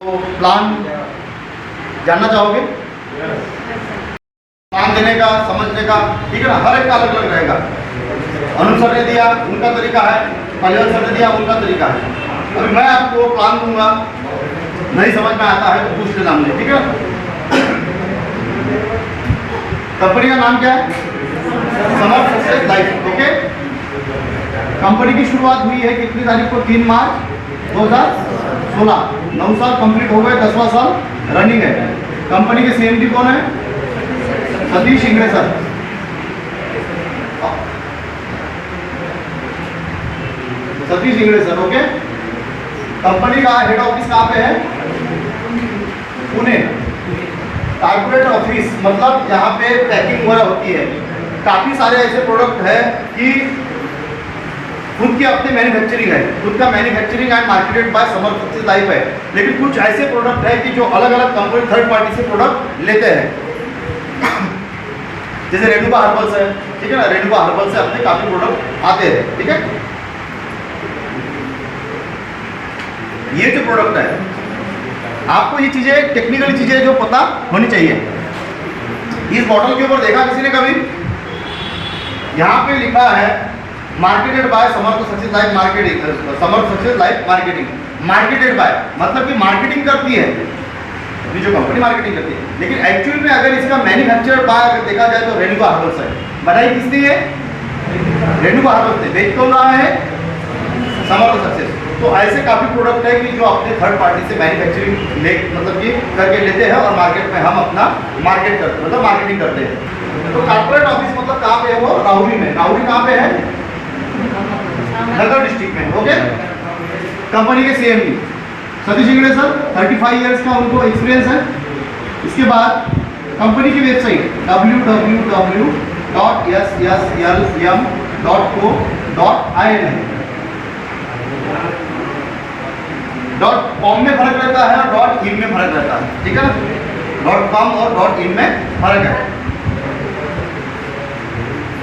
तो प्लान जानना चाहोगे? प्लान देने का, समझने का, ठीक है ना, हर एक का अलग अलग रहेगा। अनुज सर ने दिया उनका तरीका है, पहलवान सर ने दिया उनका तरीका है। अभी मैं आपको प्लान दूंगा, नहीं समझ में आता है तो पूछ लेना मुझे, ठीक है। कंपनी का नाम क्या है? Summer success life. Okay, company की शुरुआत हुई है कितनी तारीख को? 3 मार्च 2016। 9 साल कंप्लीट हो गए, 10वां साल रनिंग है। कंपनी के सीएमडी कौन है? Satish Ingade sir. Satish Ingade sir. Okay, company का हेड ऑफिस कहाँ पे है? पुणे। कॉर्पोरेट ऑफिस मतलब यहाँ पे पैकिंग वगैरह होती है। काफी सारे ऐसे प्रोडक्ट है कि खुद की अपनी मैन्युफैक्चरिंग है, खुद का manufacturing and marketed bye summer success life है। लेकिन कुछ ऐसे प्रोडक्ट है कि जो अलग अलग कंपनी थर्ड पार्टी से प्रोडक्ट लेते हैं। जैसे रेणुका हर्बल्स है, ठीक है ना, रेणुका हर्बल से अपने काफी प्रोडक्ट आते हैं, ठीक है। ये जो प्रोडक्ट है, आपको ये चीजें, टेक्निकल चीजें जो पता होनी चाहिए। इस बॉटल के ऊपर देखा किसी ने कभी? यहाँ पे लिखा है marketed bye summer success life marketing, summer success life marketing. Marketed bye मतलब कि मार्केटिंग करती है, ये जो कंपनी मार्केटिंग करती है। लेकिन एक्चुअल में अगर इसका मैन्युफैक्चर बाय अगर देखा जाए तो रेणुका हर्बल्स है। बनाई किसने है? रेणुका हर्बल्स ने। बेच कौन रहा है? Summer success. तो ऐसे काफी प्रोडक्ट है कि जो अपने थर्ड पार्टी से मैन्युफैक्चरिंग मतलब कि करके लेते हैं और मार्केट में हम अपना मार्केट करते मतलब मार्केटिंग करते हैं। तो कॉर्पोरेट ऑफिस मतलब कहाँ पे है वो? राहुरी में। राहुरी कहाँ पे है? नगर डिस्ट्रिक्ट में। ओके, कंपनी के CMD Satish Ingade sir, 35 years का उनको एक्सपीरियंस है। इसके बाद कंपनी की वेबसाइट www.sslm.co.in .com में फर्क रहता है और .in में फर्क रहता है, ठीक है ना। .com और .in में फर्क है।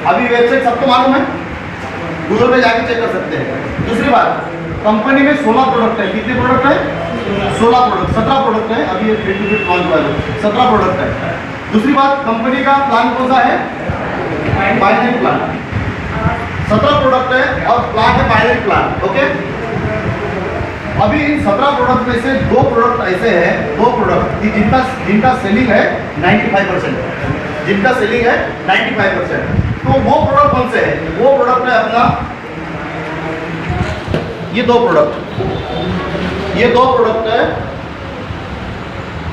अभी वेबसाइट सबको मालूम है, गूगल पे जाके चेक कर सकते हैं। दूसरी बात, कंपनी में 16 प्रोडक्ट है। कितने प्रोडक्ट है? 16 प्रोडक्ट, 17 प्रोडक्ट है। अभी ये फिट टू फिट लॉन्च हुआ है, 17 प्रोडक्ट है। दूसरी बात, कंपनी का प्लान कौन सा है? Binary plan. 17 प्रोडक्ट है और प्लान है बाइनरी प्लान। ओके, अभी इन 17 प्रोडक्ट में से 2 प्रोडक्ट ऐसे हैं, 2 प्रोडक्ट जिनका सेलिंग है 95%, जिनका सेलिंग है 95%। तो वो प्रोडक्ट कौन से है? वो प्रोडक्ट है अपना ये 2 प्रोडक्ट, ये 2 प्रोडक्ट है,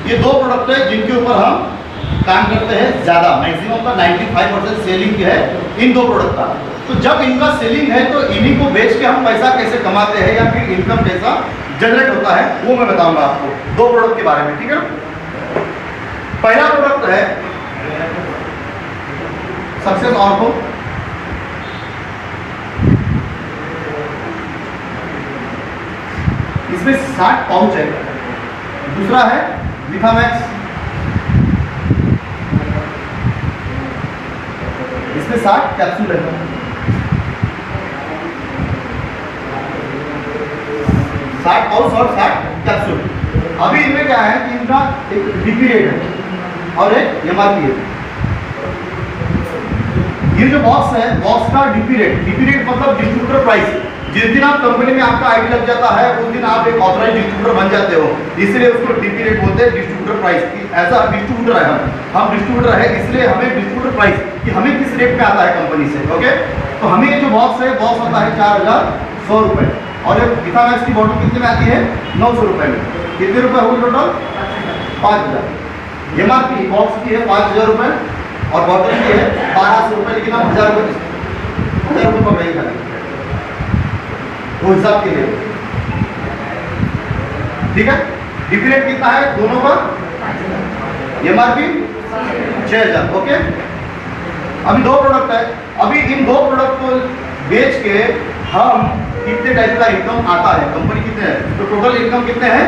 ये 2 प्रोडक्ट है जिनके ऊपर हम काम करते हैं ज़्यादा। मैक्सिमम का 95% सेलिंग है इन 2 प्रोडक्ट का। तो जब इनका सेलिंग है तो इन्हीं को बेच के हम पैसा कैसे कमाते हैं या फिर इनकम कैसा जनरेट होता है वो मैं बताऊंगा आपको 2 प्रोडक्ट के बारे में, ठीक है। पहला प्रोडक्ट है सक्सेस ऑर्को। इसमें 60 पाउच है। दूसरा है लिफामैक्स, इसमें 60 कैप्सूल है। पाउच और 60 कैप्सूल। अभी इनमें क्या है कि इनका एक डीपी रेट है और एक एमआरपी है। ये जो बॉक्स है, बॉक्स का डीपी रेट मतलब डिस्ट्रीब्यूटर प्राइस। जिस दिन आप कंपनी में आपका आईडी लग जाता है उस दिन आप एक ऑथराइज डिस्ट्रीब्यूटर बन जाते हो, इसलिए उसको डीपी रेट बोलते हैं, डिस्ट्रीब्यूटर प्राइस। ऐसा डिस्ट्रीब्यूटर है, हम डिस्ट्रीब्यूटर है इसलिए हमें डिस्ट्रीब्यूटर प्राइस कि हमें किस रेट में आता है कंपनी से। ओके, तो हमें ये जो बॉक्स है, बॉक्स आता है 4100 रुपये और एक लिफामैक्स की बॉटल कितने में आती है? 900 रुपये में। कितने रुपये हुए टोटल? 5000। एमआरपी बॉक्स की है 5000 रुपये और बॉटल की है 1200 रुपये, लेकिन हम 1000 रुपये पकड़ेंगे खाली वो हिसाब के लिए, ठीक है। डीपी रेट कितना है दोनों का? एमआरपी 6000। ओके, अभी 2 प्रोडक्ट है। अभी इन 2 प्रोडक्ट को बेच के हम कितने टाइप का इनकम आता है, कंपनी कितने है, तो टोटल इनकम कितने हैं?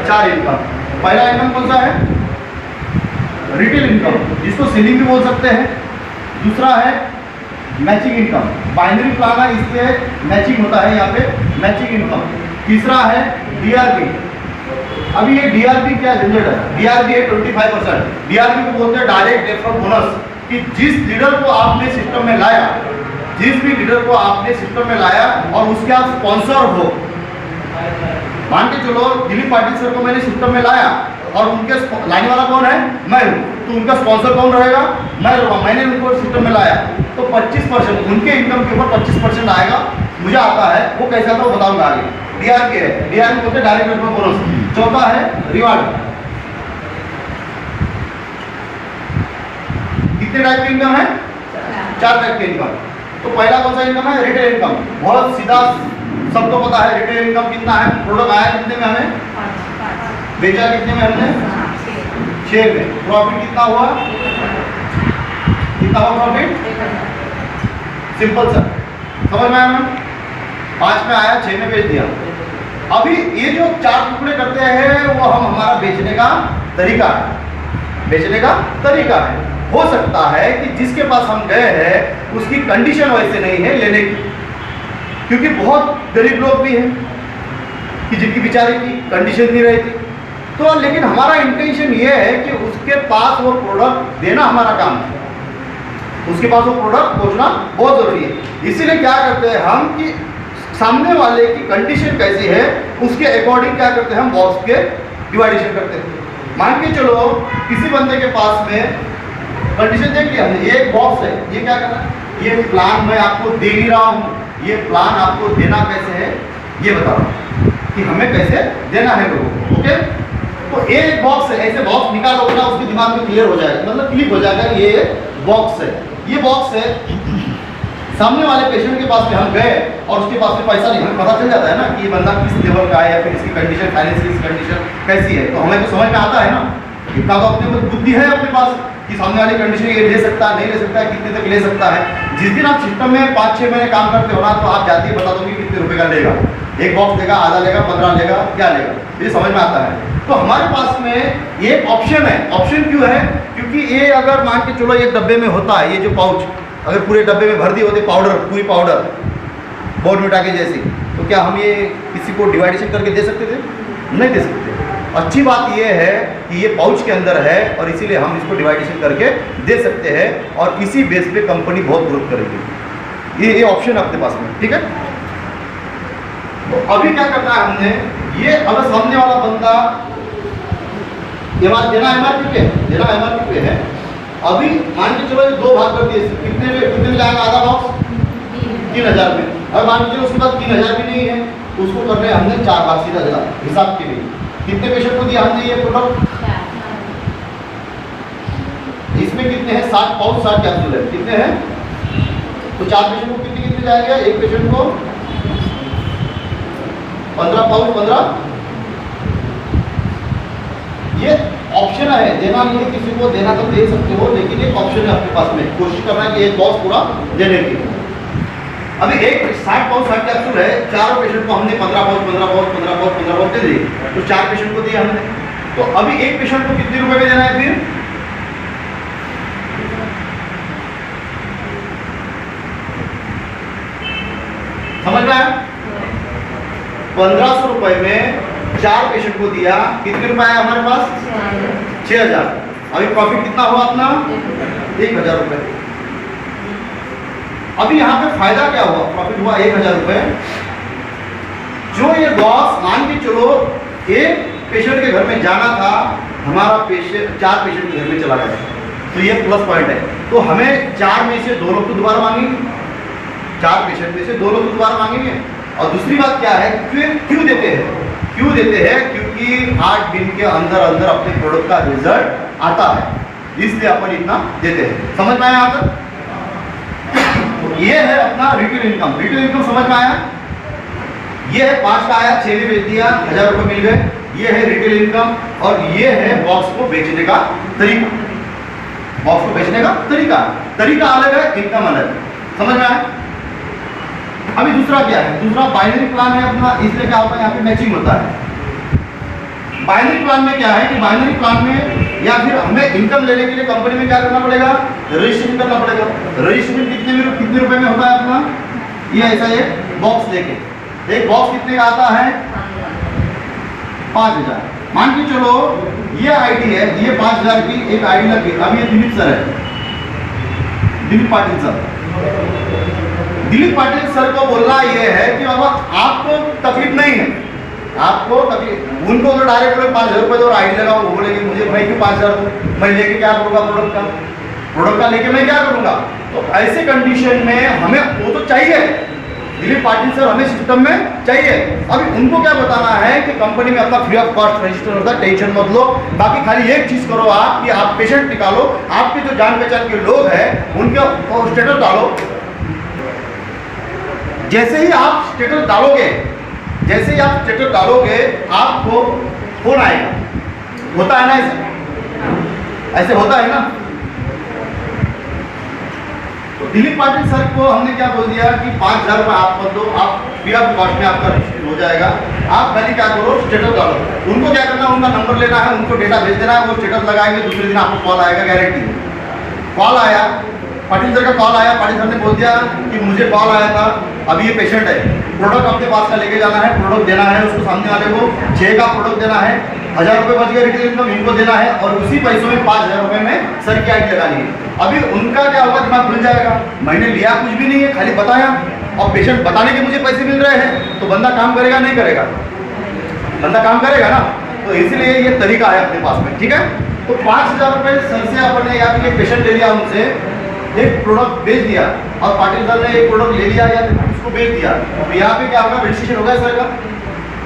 4 इनकम। पहला इनकम कौन सा है? रिटेल इनकम, जिसको सेलिंग भी बोल सकते हैं। दूसरा है मैचिंग इनकम, बाइनरी प्लान है इसलिए मैचिंग होता है यहाँ पे, मैचिंग इनकम। तीसरा है डीआरपी, अभी ये डीआरपी क्या झंझट है, डीआरपी है 25%। डीआरपी को बोलते हैं डायरेक्ट रेफरल बोनस, कि जिस लीडर को आपने सिस्टम में लाया, जिस भी लीडर को आपने सिस्टम में लाया और उसके आप स्पॉन्सर हो, मान के चलो दिलीप पाटिल सर को मैंने सिस्टम में लाया और उनके लाने वाला कौन है, मैं हूँ, तो उनका स्पॉन्सर कौन रहेगा, मैं रहूँगा। मैंने उनको सिस्टम में लाया तो 25% उनके इनकम के ऊपर 25% आएगा, मुझे आता है। वो कैसे आता है वो बताऊंगा आगे। डीआरपी है, डीआरपी बोलते हैं डायरेक्ट रेफरल बोनस। चौथा है रिवार्ड। कितने टाइप के इनकम है, 4 टाइप के इनकम। तो पहला कौन सा इनकम है, रिटेल इनकम। बहुत सीधा, सबको पता है रिटेल इनकम कितना है। प्रोडक्ट आया कितने में, हमें बेचा कितने में, हमने 6 में। प्रॉफिट कितना हुआ, कितना हुआ प्रॉफिट, सिंपल सर, समझ में आया। 5 में आया, 6 में बेच दिया। अभी ये जो 4 टुकड़े करते हैं वो हम हमारा बेचने का तरीका है, बेचने का तरीका है। हो सकता है कि जिसके पास हम गए हैं उसकी कंडीशन वैसे नहीं है लेने की, क्योंकि बहुत गरीब लोग भी हैं कि जिनकी बेचारे की कंडीशन नहीं रहती। तो लेकिन हमारा इंटेंशन ये है कि उसके पास वो प्रोडक्ट देना हमारा काम है, उसके पास वो प्रोडक्ट पहुंचना बहुत जरूरी है। इसीलिए क्या करते हैं हम कि सामने वाले की कंडीशन कैसी है उसके अकॉर्डिंग क्या करते हैं, हम बॉक्स के डिवाइडेशन करते हैं। मान के चलो किसी बंदे के पास में कंडीशन देख लिया हमने, ये एक बॉक्स है, ये क्या करना है, ये प्लान मैं आपको दे ही रहा हूँ, ये प्लान आपको देना कैसे है ये बता रहा हूँ कि हमें कैसे देना है लोगों को। ओके, तो एक बॉक्स है, ऐसे बॉक्स निकालोगे ना उसके दिमाग में क्लियर हो जाएगा, मतलब क्लिक हो जाएगा ये बॉक्स है। ये बॉक्स है, सामने वाले पेशेंट के पास में हम गए और उसके पास में पैसा नहीं, हमें पता चल जाता है ना कि ये बंदा किस लेवल का है या फिर इसकी कंडीशन, फाइनेंशियल कंडीशन कैसी है, तो हमें तो समझ में आता है ना। इतना तो अपने बुद्धि है अपने पास कि सामने वाली कंडीशन ये ले सकता है, नहीं ले सकता है, कितने तक ले सकता है। जिस दिन आप सिस्टम में 5-6 महीने काम करते हो ना, तो आप जाते ही बता दोगे कितने रुपए का लेगा, एक बॉक्स लेगा, आधा लेगा, 15 लेगा, क्या लेगा, ये समझ में आता है। तो हमारे पास में ये ऑप्शन है। ऑप्शन क्यों है, क्योंकि ये अगर मान के चलो एक डब्बे में होता है, ये जो पाउच अगर पूरे डब्बे में भर दिए होते पाउडर, पूरी पाउडर बॉर्नविटा के जैसी, तो क्या हम ये किसी को डिवाइडेशन करके दे सकते थे, नहीं दे सकते। अच्छी बात ये है कि ये पाउच के अंदर है और इसीलिए हम इसको डिवाइडेशन करके दे सकते हैं और इसी बेस पे कंपनी बहुत ग्रोथ करेगी। ये ऑप्शन अपने पास में, ठीक है। तो अभी क्या करना है हमने, ये अगर सामने वाला बंदा देना एमआरपी पे, देना एमआरपी पे है, अभी मान के चलो 2 भाग कर दिए, कितने में जाएगा आधा बॉक्स, 3000 में। अब मान के चलो उसके बाद 3000 भी नहीं है, तो उसको कर रहे हैं हमने 4 भाग, सीधा हिसाब के लिए। कितने पेशेंट को दिया हमने ये प्रोडक्ट, इसमें कितने हैं, 7 पाउच 7 कैप्सूल है, कितने हैं, तो 4 पेशेंट को कितने कितने जाएगा, एक पेशेंट को 15 पाउच 15। ये ऑप्शन है, देना नहीं है किसी को, देना तो दे सकते हो, लेकिन एक ऑप्शन है आपके पास में, कोशिश करना है कि एक बॉक्स पूरा देने की। अभी एक 60 पाउच 60 कैप्सूल है, 4 पेशेंट को हमने 15 पाउच 15 पाउच 15 पाउच 15 पाउच दे दिए, तो 4 पेशेंट को दिया हमने। तो अभी एक पेशेंट को कितने रुपए में देना है, फिर समझ में आया, 1500 रुपए में 4 पेशेंट को दिया, कितने रुपए आया हमारे पास, 6000। अभी प्रॉफिट कितना हुआ अपना, 1000 रुपए। अभी यहाँ पे फायदा क्या हुआ, प्रॉफिट हुआ 1000 रुपए। जो ये लॉस मान के चलो एक पेशेंट के घर में जाना था, हमारा पेशेंट 4 पेशेंट के घर में चला गया, तो ये प्लस पॉइंट है। तो हमें 4 में से 2 लोग तो दोबारा मांगेंगे, 4 पेशेंट में से 2 लोग तो दोबारा मांगेंगे। और दूसरी बात क्या है, क्यों देते हैं, क्यों देते हैं, क्योंकि 8 दिन के अंदर अंदर अपने प्रोडक्ट का रिजल्ट आता है, इसलिए अपन इतना देते हैं। समझ में आया यहाँ तक? ये है अपना रिटेल इनकम। रिटेल इनकम समझ में आया, ये है 5 का आया, 6 में बेच दिया, 1000 रुपए मिल गए, ये है रिटेल इनकम। और ये है बॉक्स को बेचने का तरीका, बॉक्स को बेचने का तरीका, तरीका अलग है, इनकम अलग है। समझ में आया? अभी दूसरा क्या है, दूसरा बाइनरी प्लान है अपना, इसलिए क्या होता है यहाँ पे मैचिंग होता है। बाइनरी प्लान में क्या है कि बाइनरी प्लान में या फिर हमें इनकम लेने के लिए कंपनी में क्या करना पड़ेगा, रजिस्ट्रेशन करना पड़ेगा। रजिस्ट्रेशन कितने रुपए में होता है अपना, ये ऐसा एक बॉक्स लेके, एक बॉक्स कितने का आता है, 5000। मान के चलो ये आईडी है, ये 5000 की एक आईडी लगी। अब ये दिलीप सर है, दिलीप पाटिल सर। दिलीप पाटिल सर को बोलना ये है कि बाबा आपको तकलीफ नहीं है, आपको तकलीफ, उनको तो डायरेक्ट 5000 रुपये दो और आईडी लगाओ। वो बोलेंगे मुझे मैं क्यों 5000 दूँ, मैं लेके क्या करूँगा प्रोडक्ट का लेके मैं क्या करूँगा। तो ऐसे कंडीशन में हमें वो तो चाहिए, दिलीप पाटिल सर हमें सिस्टम में चाहिए। अभी उनको क्या बताना है कि कंपनी में अपना फ्री ऑफ कॉस्ट रजिस्टर होता है, टेंशन मत लो। बाकी खाली एक चीज करो आप कि आप पेशेंट निकालो, आपके जो जान पहचान के लोग हैं उनके स्टेटस डालो। जैसे ही आप स्टेटस डालोगे, जैसे ही आप स्टेटस डालोगे आपको फोन आएगा। होता है ना ऐसे, ऐसे होता है ना। तो दिलीप पाटिल सर को हमने क्या बोल दिया कि 5000 रुपये आप मत दो, आप फ्री ऑफ कॉस्ट में आपका रजिस्टर हो जाएगा। आप खाली क्या करो स्टेटस डालो। उनको क्या करना, उनका नंबर लेना है, उनको डेटा भेज देना है, वो स्टेटस लगाएंगे, दूसरे दिन आपको कॉल आएगा, गारंटी। कॉल आया, पाटिल सर का कॉल आया, पाटिल सर ने बोल दिया कि मुझे कॉल आया था, अभी ये पेशेंट है, प्रोडक्ट अपने पास का लेके जाना है, प्रोडक्ट देना है उसको, सामने वाले को 6 का प्रोडक्ट देना है, 1000 रुपये बच गए रिटेल इनकम इनको देना है, और उसी पैसों में 5000 रुपये में सर की आईडी लगानी है। अभी उनका क्या होगा, दिमाग खुल जाएगा, मैंने लिया कुछ भी नहीं है, खाली बताया और पेशेंट बताने के मुझे पैसे मिल रहे हैं, तो बंदा काम करेगा नहीं करेगा, बंदा काम करेगा ना। तो इसलिए ये तरीका है अपने पास में, ठीक है। तो 5000 रुपये सर से अपने या फिर पेशेंट ले लिया, उनसे एक प्रोडक्ट बेच दिया और पाटिल सर ने एक प्रोडक्ट ले लिया या उसको बेच दिया, तो यहाँ पे क्या होगा, रजिस्ट्रेशन हो गया सर का,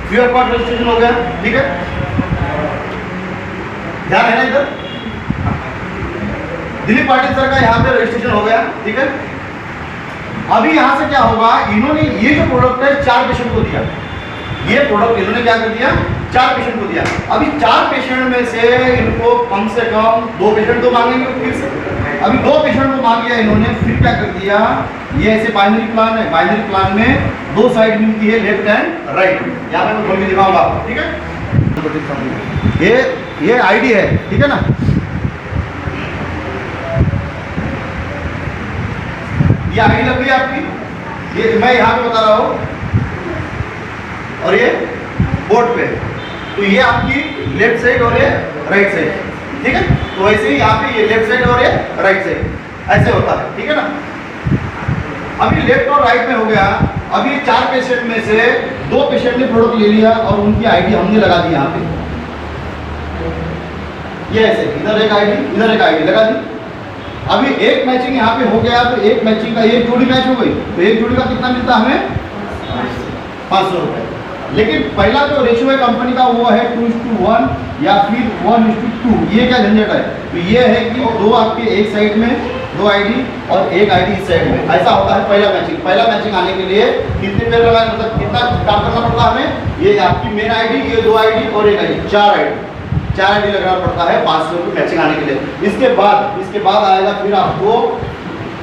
फ्री ऑफ कॉस्ट रजिस्ट्रेशन हो गया, ठीक है। ध्यान है ना इधर, दिलीप पाटिल सर का यहाँ पे रजिस्ट्रेशन हो गया, ठीक है। अभी यहाँ से क्या होगा, इन्होंने ये जो प्रोडक्ट है 4 पेशेंट को दिया, ये प्रोडक्ट इन्होंने क्या कर दिया, 4 पेशेंट को दिया। अभी 4 पेशेंट में से इनको कम से कम 2 पेशेंट तो मांगेंगे फिर से। अभी 2 पेशेंट को मांग लिया इन्होंने, फिर क्या कर दिया, ये ऐसे बाइनरी प्लान है, बाइनरी प्लान में 2 साइड मिलती है, लेफ्ट एंड राइट। यहाँ पे मैं खोल के दिखाऊंगा आपको, ठीक है। ये आईडी है, ठीक है ना। ये आईडी लग गई आपकी, ये मैं यहाँ पे बता रहा हूँ, और ये बोर्ड पे, तो ये आपकी लेफ्ट साइड और ये राइट साइड, ठीक है। तो वैसे ही यहाँ पे ये लेफ्ट साइड और ये राइट साइड ऐसे होता है, ठीक है ना। अभी लेफ्ट और राइट में हो गया। अभी 4 पेशेंट में से 2 पेशेंट ने प्रोडक्ट ले लिया और उनकी आईडी हमने लगा दी यहाँ पे, ये ऐसे इधर एक आईडी इधर एक आईडी लगा दी। अभी एक मैचिंग यहाँ पे हो गया, तो एक मैचिंग का एक जोड़ी मैच हो गई, तो एक जोड़ी का कितना मिलता है हमें, 500 रुपये। लेकिन पहला जो रेशियो है कंपनी का वो है 2:1 या फिर 1:2। ये क्या झंझट है, तो ये है कि 2 आपके एक साइड में 2 आईडी और एक आईडी इस साइड में, ऐसा होता है पहला मैचिंग। पहला मैचिंग आने के लिए कितने पेयर लगाए, मतलब कितना काम करना पड़ता है हमें, ये आपकी मेन आईडी, ये 2 आईडी और एक आईडी, 4 आईडी लगाना पड़ता है 500 रुपये मैचिंग आने के लिए। इसके बाद आएगा फिर आपको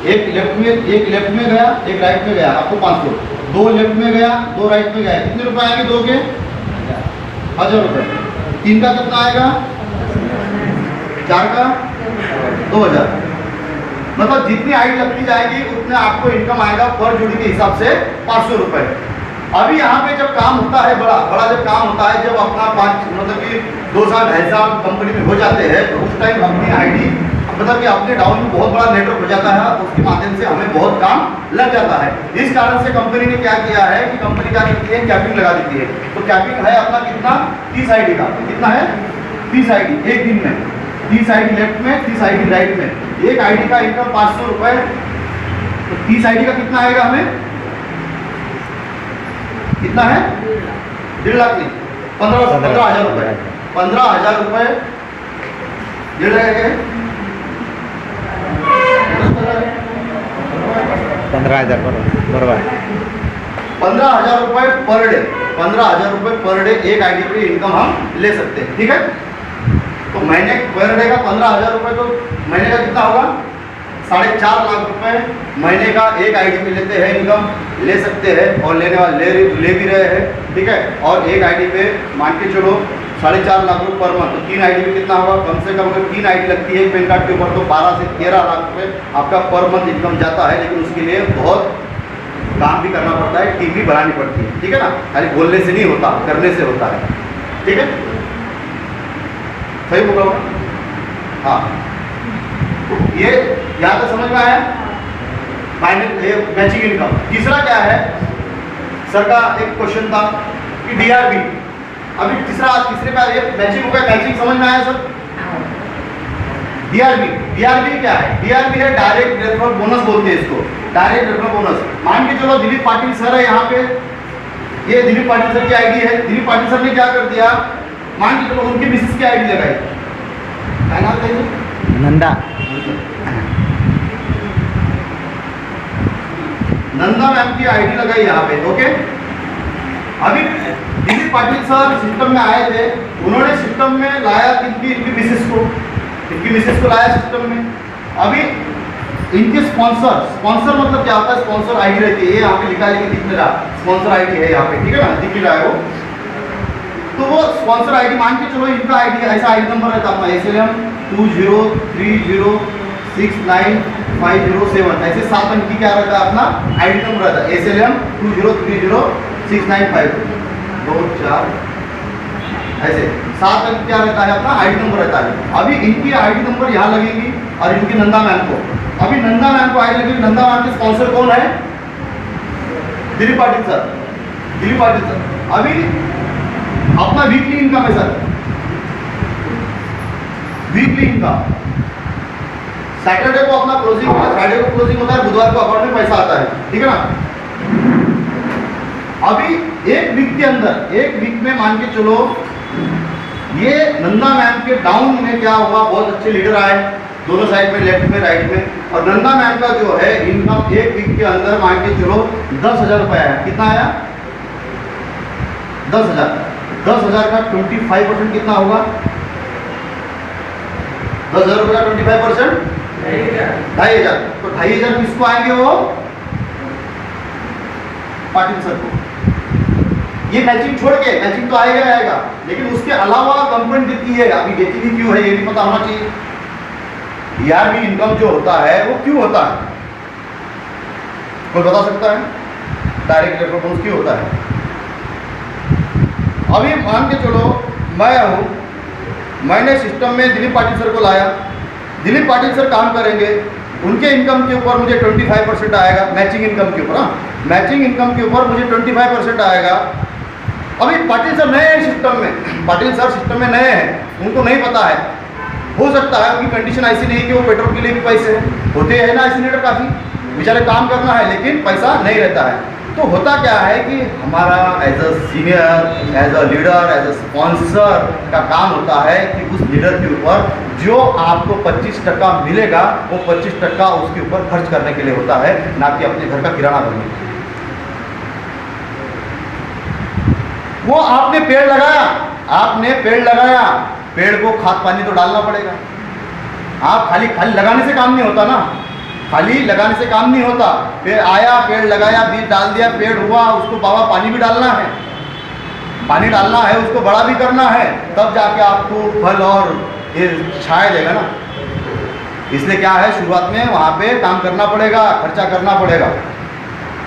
एक लेफ्ट में गया, एक राइट में गया, आपको 500, 2 लेफ्ट में गया, 2 राइट में गया, कितने रुपए आएंगे 2 के 1000 रुपये। 3 का कितना आएगा, 4 का 2000। मतलब जितनी आईडी लगती जाएगी उतने आपको इनकम आएगा पर जोड़ी के हिसाब से 500 रुपये। अभी यहाँ पे जब काम होता है बड़ा जब काम होता है, जब अपना 5 मतलब कि 2 साल 2.5 साल कंपनी में हो जाते हैं, तो उस टाइम अपनी आईडी मतलब कि अपने डाउन में बहुत बड़ा नेटवर्क हो जाता है, उसके माध्यम से हमें बहुत काम लग जाता है। इस कारण से कंपनी ने क्या किया है कि कंपनी क्या करती है, कैपिंग लगा देती है। तो कैपिंग है अपना कितना, 30 आईडी का, कितना है 30 आईडी एक दिन में, 30 आईडी लेफ्ट में, 30 आईडी राइट में। एक आईडी का इनकम 500 रुपये, तो 30 आईडी का कितना आएगा हमें, कितना है 1.5 लाख नहीं, 15,000 रुपये, 15,000 रुपये 1.5 लाख 15,000 बरोबर है। 15,000 रुपये पर डे, 15,000 रुपये पर डे एक आईडी पे इनकम हम ले सकते हैं, ठीक है। तो महीने पर डे का 15,000 रुपये, तो महीने का कितना होगा, 4.5 लाख रुपए महीने का एक आईडी पे लेते हैं, इनकम ले सकते हैं, और लेने वाले ले भी रहे हैं, ठीक है। और एक आईडी पे मान के चलो 4.5 लाख रुपये पर मंथ, तो 3 आईडी पे कितना होगा, कम से कम अगर 3 आईडी लगती है पैन कार्ड के ऊपर, तो 12 से 13 लाख रुपये आपका पर मंथ इनकम जाता है। लेकिन उसके लिए बहुत काम भी करना पड़ता है, टीम भी बनानी पड़ती है, ठीक है ना। खाली बोलने से नहीं होता, करने से होता है, ठीक है। सही बोल रहा हूँ? हाँ, ये यहाँ तक समझ में आया? Matching income. तीसरा क्या है, सर का एक क्वेश्चन था कि डीआरबी। अभी तीसरे पे ये मैचिंग हो गया, मैचिंग समझ में आया सर? डीआरबी क्या है? डीआरबी है डायरेक्ट रेफरल बोनस बोलते हैं इसको, डायरेक्ट रेफरल बोनस। मान के चलो दिलीप पाटिल सर है यहाँ पे, ये दिलीप पाटिल सर की आईडी है। दिलीप पाटिल सर ने क्या कर दिया, मान के चलो उनकी मिसेस की आईडी लगाई, क्या नाम था? नंदा। नंदा मैम की आईडी लगाई यहाँ पे, ओके। अभी दिलीप पाटिल सर सिस्टम में आए थे, उन्होंने सिस्टम में लाया इनकी मिसेस को लाया सिस्टम में। अभी इनके स्पॉन्सर मतलब क्या होता है? स्पॉन्सर आईडी रहती है, ये यहाँ पे लिखा है, लेकिन दिख नहीं रहा, स्पॉन्सर आईडी है यहाँ पे, ठीक है ना, दिख नहीं रहा है वो। तो वो स्पॉन्सर आईडी मान के चलो इनका आईडी ऐसा आईडी नंबर रहता है अपना SLM 2030695007, ऐसे 7 अंक की क्या रहता है अपना आईडी नंबर रहता है, SLM 2030695024 ऐसे 7 अंक क्या रहता है अपना आईडी नंबर रहता है। अभी इनकी आईडी नंबर यहाँ लगेगी और इनकी नंदा मैम को, अभी नंदा मैम को आईडी लगेगी। नंदा मैम के स्पॉन्सर कौन है? दिलीप पाटिल सर। अभी अपना वीकली इनकम है सर, वीकली इनकम। सैटरडे को अपना क्लोजिंग होता है, फ्राइडे को क्लोजिंग होता है, बुधवार को अकाउंट में पैसा आता है, ठीक है ना। अभी एक वीक के अंदर, एक वीक में मान के चलो ये नंदा मैम के डाउन में क्या हुआ, बहुत अच्छे लीडर आए दोनों साइड में, लेफ्ट में राइट में, और नंदा मैम का जो है इनकम एक वीक के अंदर मान के चलो 10,000 रुपये आया। कितना आया? 10,000। 10,000 का 25% कितना होगा? 10,000 रुपये का 25% 2,500। तो 2,500 किसको आएंगे? वो पाटिल सर को। ये मैचिंग छोड़ के, मैचिंग तो आएगा, लेकिन उसके अलावा कंपनी देती है। अभी देती भी क्यों है ये भी पता होना चाहिए। डीआरबी इनकम जो होता है वो क्यों होता है, कोई बता सकता है? डायरेक्ट रेफरल बोनस क्यों होता है? अभी मान के चलो मैं हूँ, मैंने सिस्टम में दिलीप पाटिल सर को लाया, दिलीप पाटिल सर काम करेंगे, उनके इनकम के ऊपर मुझे 25% आएगा, मैचिंग इनकम के ऊपर। हाँ, मैचिंग इनकम के ऊपर मुझे 25% आएगा। अभी पाटिल सर नए हैं सिस्टम में, पाटिल सर सिस्टम में नए हैं, उनको नहीं पता है। हो सकता है उनकी कंडीशन ऐसी नहीं कि वो पेट्रोल के लिए भी पैसे होते हैं ना, ऐसे लीडर काफ़ी बेचारे काम करना है लेकिन पैसा नहीं रहता है। तो होता क्या है कि हमारा as a senior, as a leader, as a sponsor का काम होता है कि उस लीडर के ऊपर जो आपको 25% मिलेगा वो 25% उसके ऊपर खर्च करने के लिए होता है, ना कि अपने घर का किराना भरने के लिए। वो आपने पेड़ लगाया, पेड़ को खाद पानी तो डालना पड़ेगा। आप खाली लगाने से काम नहीं होता ना, खाली लगाने से काम नहीं होता। पेड़ आया, पेड़ लगाया, बीज डाल दिया, पेड़ हुआ, उसको बाबा पानी भी डालना है, उसको बड़ा भी करना है, तब जाके आपको फल और ये छाया देगा ना। इसलिए क्या है, शुरुआत में वहाँ पे काम करना पड़ेगा, खर्चा करना पड़ेगा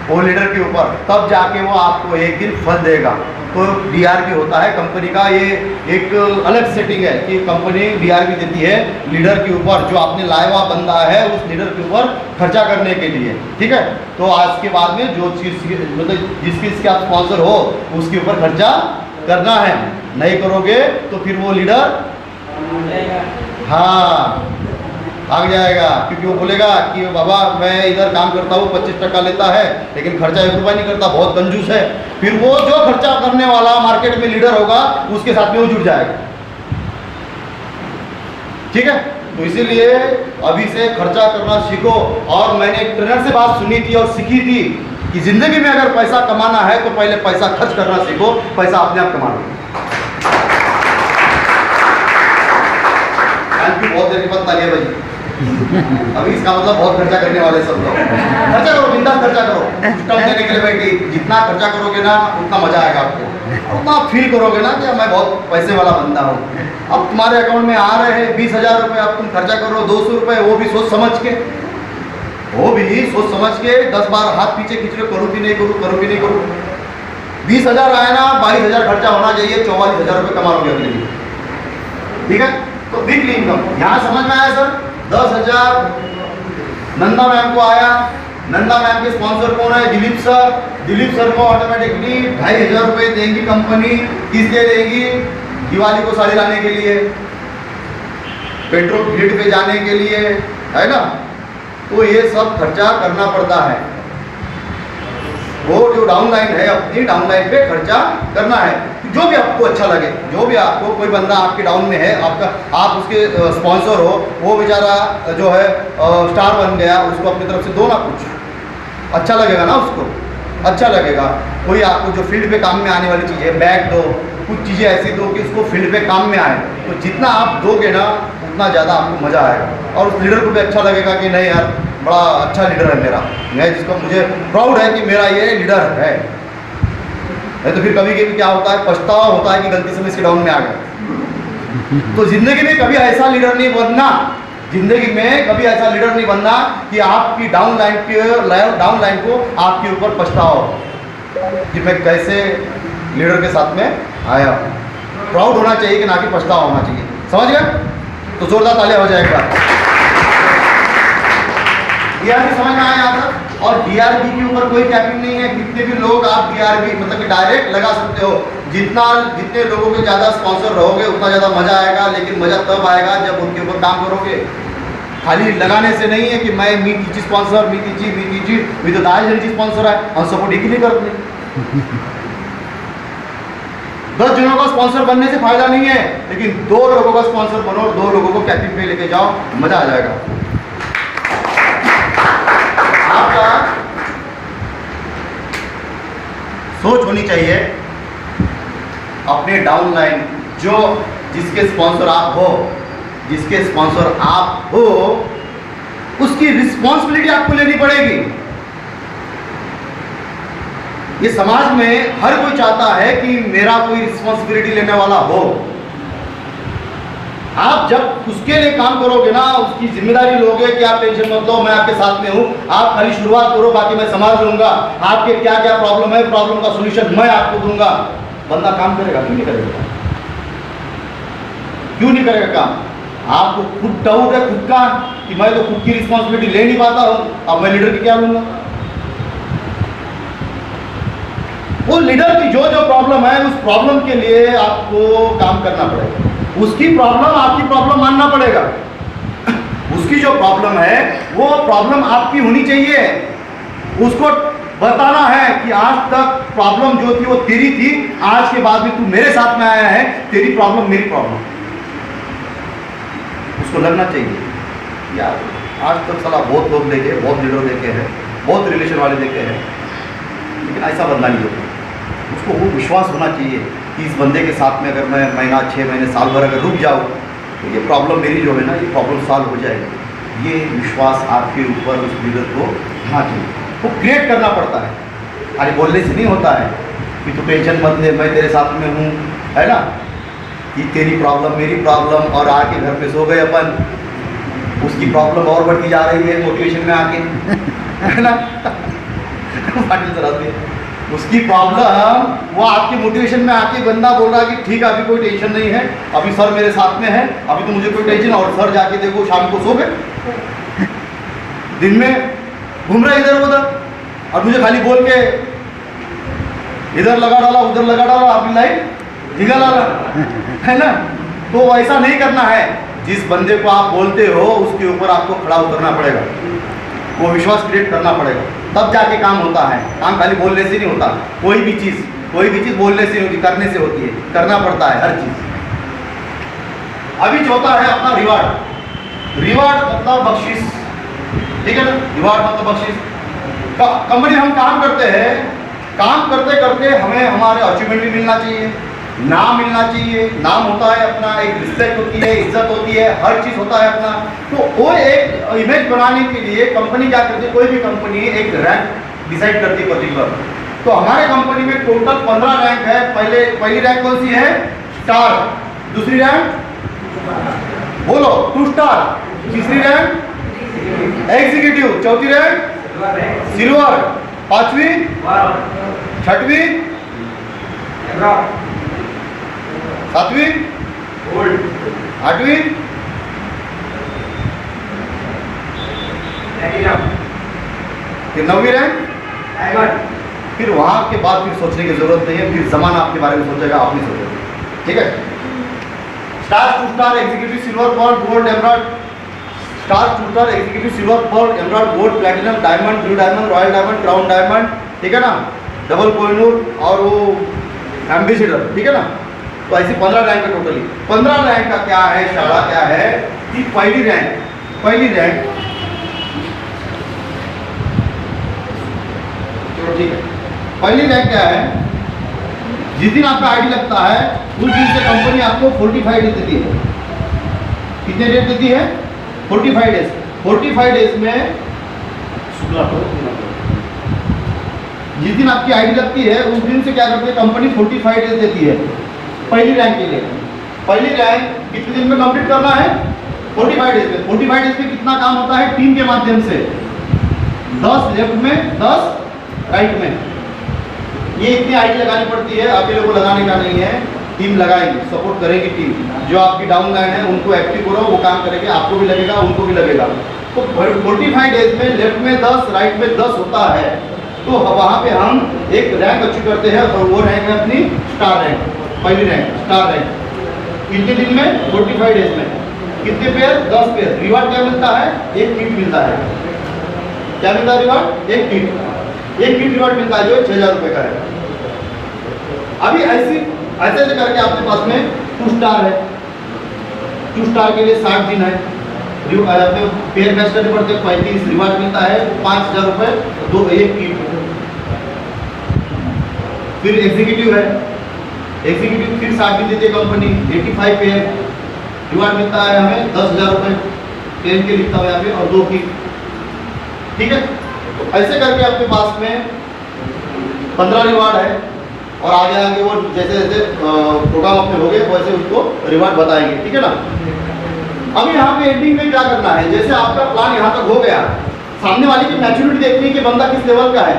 वो लीडर के ऊपर, तब जाके वो आपको एक दिन फल देगा। तो डीआरबी होता है कंपनी का, ये एक अलग सेटिंग है कि कंपनी डीआरबी देती है लीडर के ऊपर, जो आपने लाया हुआ बंदा है उस लीडर के ऊपर खर्चा करने के लिए, ठीक है। तो आज के बाद में जो चीज़ मतलब जिस चीज़ के आप स्पॉन्सर हो उसके ऊपर खर्चा करना है, नहीं करोगे तो फिर वो लीडर हाँ भाग जाएगा, क्योंकि वो बोलेगा कि बाबा मैं इधर काम करता हूँ 25% लेता है लेकिन खर्चा 1 रुपया नहीं करता, बहुत कंजूस है। फिर वो जो खर्चा करने वाला मार्केट में लीडर होगा उसके साथ में वो जुड़ जाएगा, ठीक है। तो इसीलिए अभी से खर्चा करना सीखो। और मैंने एक ट्रेनर से बात सुनी थी और सीखी थी कि ज़िंदगी में अगर पैसा कमाना है तो पहले पैसा खर्च करना सीखो, पैसा अपने आप कमा लो। बहुत देर के बाद तालियां बजी। अभी इसका मतलब बहुत खर्चा करने वाले सब लोग। खर्चा करो, बिंदास खर्चा करो, सिस्टम देने के लिए बैठी, जितना खर्चा करोगे ना उतना मजा आएगा आपको, उतना फील करोगे ना कि मैं बहुत पैसे वाला बंदा हूँ। अब तुम्हारे अकाउंट में आ रहे हैं 20,000 रुपये, अब तुम खर्चा करो 200 रुपये, वो भी सोच समझ के 10 बार हाथ पीछे खींच रहे, करूँ कि नहीं करूँ। 20,000 आए ना, 22,000 खर्चा होना चाहिए, 44,000 रुपये कमा लोगे अगले दिन। ठीक है। तो वीकली इनकम यहाँ समझ में आया सर। 10,000 नंदा मैम को आया। नंदा मैम के स्पॉन्सर कौन है? दिलीप सर। दिलीप सर को ऑटोमेटिकली 2,500 रुपये देंगी कंपनी। किस लिए देगी? दिवाली को साड़ी लाने के लिए, पेट्रोल फील्ड पे जाने के लिए, है ना। तो ये सब खर्चा करना पड़ता है। वो जो डाउनलाइन है अपनी डाउनलाइन पे खर्चा करना है। जो भी आपको अच्छा लगे, जो भी आपको, कोई बंदा आपके डाउन में है, आप उसके स्पॉन्सर हो, वो बेचारा जो है स्टार बन गया, उसको अपनी तरफ से दो ना, कुछ अच्छा लगेगा ना उसको, अच्छा लगेगा। कोई आपको जो फील्ड पे काम में आने वाली चीज़ है, बैग दो, कुछ चीज़ें ऐसी दो कि उसको फील्ड पे काम में आए। तो जितना आप दोगे ना उतना ज़्यादा आपको मज़ा आएगा, और उस लीडर को भी अच्छा लगेगा कि नहीं यार बड़ा अच्छा लीडर है मेरा, मैं जिसको मुझे प्राउड है कि मेरा ये लीडर है। नहीं तो फिर कभी कभी क्या होता है, पछतावा होता है कि गलती से मैं इसके डाउन में आ गया। तो जिंदगी में कभी ऐसा लीडर नहीं बनना, जिंदगी में कभी ऐसा लीडर नहीं बनना कि आपकी डाउन लाइन को आपके ऊपर पछतावा हो कि मैं कैसे लीडर के साथ में आया। प्राउड होना चाहिए कि ना कि पछतावा होना चाहिए। समझ गए? तो जोरदार तालियां हो जाएगा। डीआरबी समझ में आया था। और डीआरबी के ऊपर कोई कैपिंग नहीं है, कितने भी लोग आप डीआरबी मतलब कि डायरेक्ट लगा सकते हो। जितने लोगों के ज़्यादा स्पॉन्सर रहोगे उतना ज़्यादा मज़ा आएगा, लेकिन मज़ा तब आएगा जब उनके ऊपर काम करोगे। खाली लगाने से नहीं है कि मैं मी तीची स्पॉन्सर, मी तो 10 स्पॉन्सर है, हम सपोर्ट एक ही नहीं करते। 10 जनों का स्पॉन्सर बनने से फायदा नहीं है, लेकिन 2 लोगों का स्पॉन्सर बनो, 2 लोगों को कैपिंग पे लेके जाओ, मजा आ जाएगा। आपका सोच होनी चाहिए अपने डाउनलाइन, जो जिसके स्पॉन्सर आप हो, उसकी रिस्पॉन्सिबिलिटी आपको लेनी पड़ेगी। ये समाज में हर कोई चाहता है कि मेरा कोई रिस्पॉन्सिबिलिटी लेने वाला हो। आप जब उसके लिए काम करोगे ना, उसकी जिम्मेदारी लोगे कि आप टेंशन मत लो, मैं आपके साथ में हूँ, आप खाली शुरुआत करो, बाकी मैं संभाल लूंगा, आपके क्या क्या प्रॉब्लम है, प्रॉब्लम का सोल्यूशन मैं आपको दूंगा। बंदा काम करेगा? क्यों नहीं करेगा? क्यों नहीं करेगा काम? आपको खुद डाउट है खुद का कि मैं तो खुद की रिस्पॉन्सिबिलिटी ले नहीं पाता हूँ, अब मैं लीडर की क्या लूंगा? वो लीडर की जो जो प्रॉब्लम है, उस प्रॉब्लम के लिए आपको काम करना पड़ेगा। उसकी प्रॉब्लम आपकी प्रॉब्लम मानना पड़ेगा। उसकी जो प्रॉब्लम है वो प्रॉब्लम आपकी होनी चाहिए। उसको बताना है कि आज तक प्रॉब्लम जो थी वो तेरी थी, आज के बाद भी तू मेरे साथ में आया है, तेरी प्रॉब्लम मेरी प्रॉब्लम। उसको लगना चाहिए यार आज तक साला बहुत लोग देखे, बहुत लीडर देखे हैं, बहुत रिलेशन वाले देखे हैं, लेकिन ऐसा बंदा नहीं होता। उसको वो विश्वास होना चाहिए कि इस बंदे के साथ में अगर मैं महीना, 6 महीने, साल भर अगर रुक जाऊँ तो ये प्रॉब्लम मेरी जो है ना, ये प्रॉब्लम सॉल्व हो जाएगी। ये विश्वास आपके ऊपर उस लीडर को होना चाहिए, वो क्रिएट करना पड़ता है। अरे बोलने से नहीं होता है कि तू टेंशन मत ले, मैं तेरे साथ में हूँ, है ना, कि तेरी प्रॉब्लम मेरी प्रॉब्लम, और आके घर पे सो गए अपन, उसकी प्रॉब्लम और बढ़ती जा रही है मोटिवेशन में आके, है ना। उसकी प्रॉब्लम वो आपके मोटिवेशन में आके बंदा बोल रहा है कि ठीक है अभी कोई टेंशन नहीं है, अभी सर मेरे साथ में है, अभी तो मुझे कोई टेंशन, और सर जाके देखो शाम को सो गए, दिन में घूम रहे इधर उधर, और मुझे खाली बोल के इधर लगा डाला उधर लगा डाला, आपकी लाइफ निकल डाला, है ना। तो ऐसा नहीं करना है। जिस बंदे को आप बोलते हो उसके ऊपर आपको खड़ा उतरना पड़ेगा, वो विश्वास क्रिएट करना पड़ेगा, तब जाके काम होता है। काम खाली बोलने से नहीं होता। कोई भी चीज़ बोलने से नहीं होती, करने से होती है, करना पड़ता है हर चीज़। अभी चौथा है अपना रिवार्ड। रिवार्ड मतलब बख्शिश, ठीक है ना। रिवार्ड मतलब बख्शिश। कंपनी हम काम करते हैं, काम करते करते हमें हमारे अचीवमेंट भी मिलना चाहिए, नाम मिलना चाहिए। नाम होता है अपना, एक रिस्पेक्ट होती है, इज्जत होती है, हर चीज़ होता है अपना। तो वो एक इमेज बनाने के लिए कंपनी क्या करती है, कोई भी कंपनी एक रैंक डिसाइड करती है पर्टिकुलर। तो हमारे कंपनी में टोटल 15 रैंक है। पहली रैंक कौन सी है? स्टार। दूसरी रैंक बोलो 2 स्टार। तीसरी रैंक एग्जीक्यूटिव। चौथी रैंक सिल्वर। 5वीं, 6वीं, 7वीं गोल्ड। 8वीं, फिर 9वीं रैंक, फिर वहाँ के बाद फिर सोचने की जरूरत नहीं है, फिर जमाना आपके बारे में सोचेगा, आप नहीं सोचोगे। ठीक है। Star, two star, executive, silver, gold, gold, emerald, star, two star, executive, silver, gold, emerald, gold, platinum, diamond, blue diamond, royal diamond, crown diamond, ठीक है ना, डबल कोहिनूर और वो एम्बेसडर, ठीक है ना। तो ऐसी 15 रैंक है टोटली। 15 रैंक का क्या है, शाला क्या है कि पहली रैंक, चलो ठीक है, पहली रैंक क्या है, जिस दिन आपका आईडी लगता है उस दिन से कंपनी आपको 45 डेज देती है। कितने डेज देती है? 45 डेज। 45 डेज में जिस दिन आपकी आईडी लगती है उस दिन से क्या करती है कंपनी, 45 डेज देती है पहली रैंक के लिए। पहली रैंक कितने दिन में कंप्लीट करना है? 45 डेज में। 45 डेज में कितना काम होता है? टीम के माध्यम से 10 लेफ्ट में, 10 राइट में। ये इतनी आईडी लगानी पड़ती है, अकेले को लगाने का नहीं है, टीम लगाएगी, सपोर्ट करेगी टीम। जो आपकी डाउन लाइन है उनको एक्टिव करो, वो काम करेंगे, आपको भी लगेगा, उनको भी लगेगा। तो 45 डेज में लेफ्ट में 10, राइट में 10 होता है। तो वहाँ पे हम एक रैंक अचीव करते हैं और वो रैंक है अपनी स्टार रैंक, पहली रैंक, स्टार रैंक। कितने दिन में? 45 डेज में। कितने पेयर? 10 पेयर। रिवार्ड क्या मिलता है? एक किट मिलता है। क्या मिलता है रिवार्ड? एक किट रिवार्ड मिलता है, जो 6000 रुपये का है। अभी ऐसे करके आपके पास में 2 स्टार है। 2 स्टार के लिए 60 दिन है, अपने पेयर मैच करने पड़ते हैं, 35 रिवार्ड मिलता है, 5000 रुपये, 2 एक किट। फिर एग्जीक्यूटिव है, एग्जीक्यूटिव फिर 60 दिन देती है कंपनी, 85 पेयर रिवार्ड मिलता है हमें 10,000 रुपये, 10 के लिखता हुआ यहाँ पे, और 2 की। ठीक है। तो ऐसे करके आपके पास में 15 रिवार्ड है, और आगे वो जैसे जैसे प्रोग्राम अपने हो गए वैसे उसको रिवार्ड बताएंगे। ठीक है ना। अभी यहाँ पे एंडिंग में क्या करना है, जैसे आपका प्लान यहाँ तक हो गया, सामने वाले की मैच्योरिटी देखनी है कि बंदा किस लेवल का है,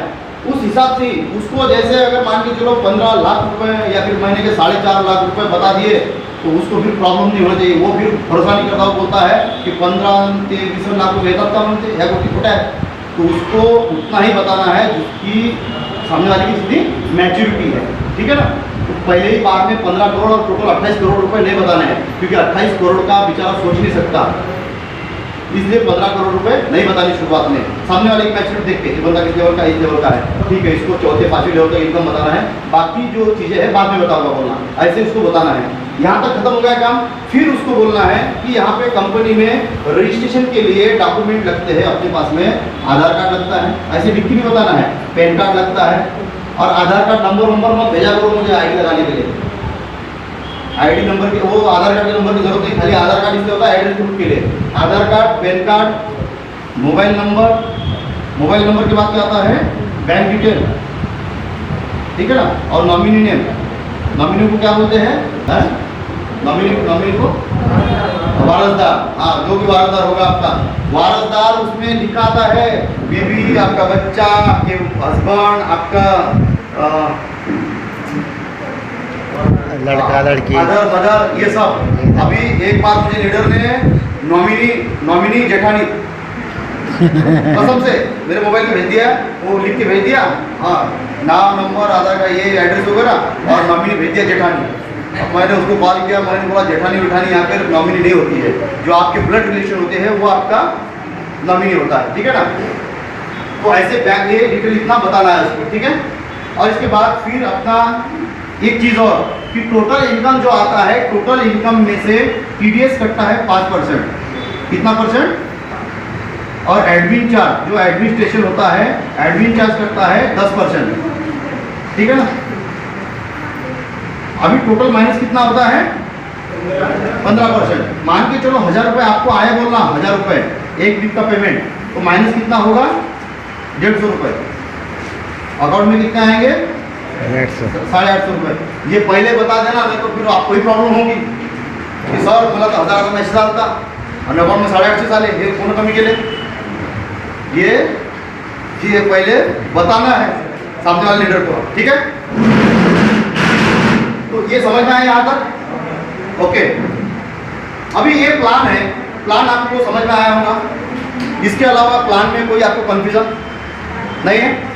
उस हिसाब से उसको, जैसे अगर मान के चलो 15 लाख रुपए या फिर महीने के 4.5 लाख रुपए बता दिए, तो उसको फिर प्रॉब्लम नहीं होना चाहिए। वो फिर भरोसा नहीं करता, वो बोलता है कि 15-20 लाख रुपये देता बनते या कोई खोटा है। तो उसको उतना ही बताना है जिसकी सामने वाले की सीधी मैच्योरिटी है। ठीक है ना। तो पहले ही बार में 15 करोड़ और टोटल 28 करोड़ रुपए नहीं बताने हैं, क्योंकि 28 करोड़ का बेचारा सोच नहीं सकता, इसलिए 15 करोड़ रुपए नहीं बतानी शुरुआत में। सामने वाले की मैच्योरिटी देख के बंदा किस लेवल का, इस लेवल का है, ठीक है, इसको 4th-5वीं लेवल का इनकम बताना है, बाकी जो चीज़ें हैं बाद में बताऊंगा बोलना, ऐसे उसको बताना है। यहाँ तक खत्म हो गया काम। फिर उसको बोलना है कि यहाँ पे कंपनी में रजिस्ट्रेशन के लिए डॉक्यूमेंट लगते हैं, अपने पास में आधार कार्ड लगता है, ऐसे लिख के भी बताना है, पैन कार्ड लगता है, और आधार कार्ड नंबर मत भेजा करो मुझे आईडी लगाने के लिए। आईडी नंबर के, वो आधार कार्ड के नंबर की जरूरत नहीं, खाली आधार कार्ड इसलिए होता है एड्रेस प्रूफ के लिए। Aadhaar card, PAN card, mobile number के बाद क्या आता है, बैंक डिटेल, ठीक है ना, और नॉमिनी नेम। नॉमिनी को क्या बोलते हैं, नॉमिनी को वारसदार। हाँ, जो भी वारसदार होगा आपका वारसदार, उसमें लिखा आता है बीवी, आपका बच्चा, आपके हस्बैंड, आपका लड़का लड़की, मदर, ये सब। अभी एक बार मुझे लीडर ने नॉमिनी जेठानी कसम से मेरे मोबाइल पे भेज दिया, वो लिख के भेज दिया, हाँ, नाम, नंबर, आधार का ये एड्रेस वगैरह, और नॉमिनी भेज दिया जेठानी। अब मैंने उसको कॉल किया, मैंने बोला जेठानी यहाँ पे नॉमिनी नहीं होती है, जो आपके ब्लड रिलेशन होते हैं वो आपका नॉमिनी होता है। ठीक है ना। तो ऐसे बैंक ये डिटेल इतना बताना है उसको। ठीक है। और इसके बाद फिर अपना एक चीज़ और कि टोटल इनकम जो आता है, टोटल इनकम में से TDS कटता है 5%। कितना परसेंट? और एडमिन चार्ज, जो एडमिनिस्ट्रेशन होता है, एडमिन चार्ज करता है 10%। ठीक है ना। अभी टोटल माइनस कितना होता है? 15%। मान के चलो 1000 रुपये आपको आए, बोलना 1000 रुपये एक वीक का पेमेंट, तो माइनस कितना होगा? 150 रुपये। अकाउंट में कितने आएंगे? 850 रुपये। ये पहले बता देना, नहीं तो फिर आपको ही प्रॉब्लम होगी कि सर मला तो 1000 का मैसेज आता और अकाउंट में 850 आले, हे कोण कमी केले। ये पहले बताना है सामने वाले लीडर को। ठीक है। तो ये समझ में आया यहाँ तक? ओके। अभी ये प्लान है, प्लान आपको समझ में आया होगा। इसके अलावा प्लान में कोई आपको कंफ्यूजन नहीं है?